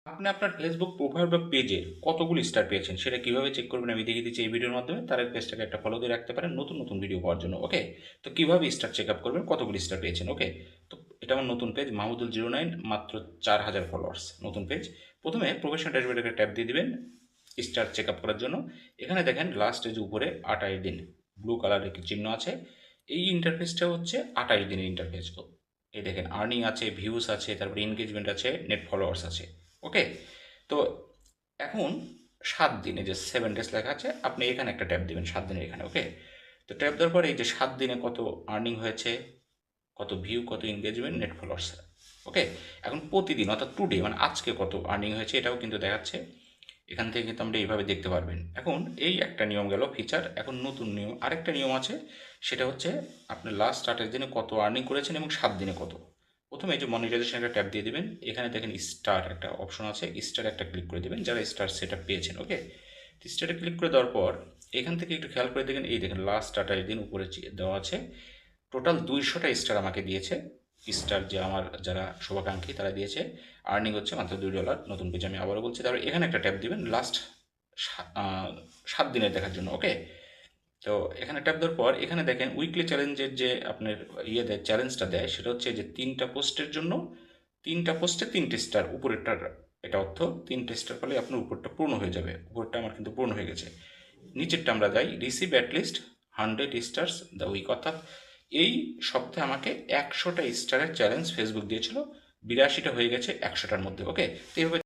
আপনি আপনার Facebook profile বা পেজে কতগুলো স্টার পেয়েছেন সেটা কিভাবে চেক করবেন আমি দেখিয়ে দিচ্ছি এই ভিডিওর মাধ্যমে। তার আগে পেজটাকে একটা ফলো দিয়ে রাখতে পারেন নতুন নতুন ভিডিও পাওয়ার জন্য। ওকে, তো কিভাবে স্টার চেক আপ করবেন কতগুলো স্টার পেয়েছেন। ওকে, তো এটা আমার নতুন পেজ মাহমুদুল 09, মাত্র 4000 ফলোয়ার্স, নতুন পেজ। প্রথমে প্রফেশনাল ড্যাশবোর্ডে ট্যাপ দিয়ে দিবেন স্টার চেক আপ করার জন্য। এখানে দেখেন লাস্ট যে উপরে 28 দিন ব্লু কালারের একটি চিহ্ন আছে। এই ইন্টারফেসটা হচ্ছে 28 দিনের ইন্টারফেস। এই দেখেন আর্নিং আছে, ভিউজ আছে, তারপরে এনগেজমেন্ট আছে, নেট ফলোয়ার্স আছে। ওকে, তো এখন 7 দিনে যে 7 ডেজ লেখা আছে আপনি এখানে একটা ট্যাপ দিবেন 7 দিনের এখানে। ওকে, তো ট্যাপ দেওয়ার পরে এই যে 7 দিনে কত আর্নিং হয়েছে, কত ভিউ, কত এনগেজমেন্ট, নেট ফলোয়ার্স। ওকে, এখন প্রতিদিন অর্থাৎ টুডে মানে আজকে কত আর্নিং হয়েছে এটাও কিন্তু দেখাচ্ছে। এখান থেকে কিন্তু আমরা এইভাবে দেখতে পারবেন। এখন এই একটা নিয়ম গেল ফিচার। এখন নতুন নিয়ম আরেকটা নিয়ম আছে, সেটা হচ্ছে আপনি লাস্ট 28 দিনে কত আর্নিং করেছেন এবং 7 দিনে কত। প্রথমে এই যে মনিটাইজেশন একটা ট্যাপ দিয়ে দেবেন, এখানে দেখেন স্টার একটা অপশন আছে, স্টার একটা ক্লিক করে দেবেন যারা স্টার সেট পেয়েছেন। ওকে, স্টারে ক্লিক করে দেওয়ার পর এখান থেকে একটু খেয়াল করে দেখেন, এই দেখেন লাস্ট 28 দিন উপরে দেওয়া আছে। টোটাল 200টা স্টার আমাকে দিয়েছে। স্টার যে আমার যারা শুভাকাঙ্ক্ষী তারা দিয়েছে। আর্নিং হচ্ছে মাত্র $2। নতুন পেজে আমি আবারও বলছি, তারপর এখানে একটা ট্যাপ দিবেন লাস্ট 7 দিনের দেখার জন্য। ওকে, তো এখানে ট্যাপ দেওয়ার পর এখানে দেখেন উইকলি চ্যালেঞ্জের যে আপনার ইয়ে দেয়, চ্যালেঞ্জটা দেয়, সেটা হচ্ছে যে 3টা পোস্টের জন্য 3টা পোস্টে 3টে স্টার উপরেরটার। এটা অর্থ 3টে স্টার পেলে আপনার উপরটা পূর্ণ হয়ে যাবে। উপরটা আমার কিন্তু পূর্ণ হয়ে গেছে। নিচেরটা আমরা যাই, receive at least 100 stars the week, অর্থাৎ এই সপ্তাহে আমাকে 100টা স্টারের চ্যালেঞ্জ ফেসবুক দিয়েছিল। 82টা হয়ে গেছে 100টার মধ্যে। ওকে, তো এইভাবে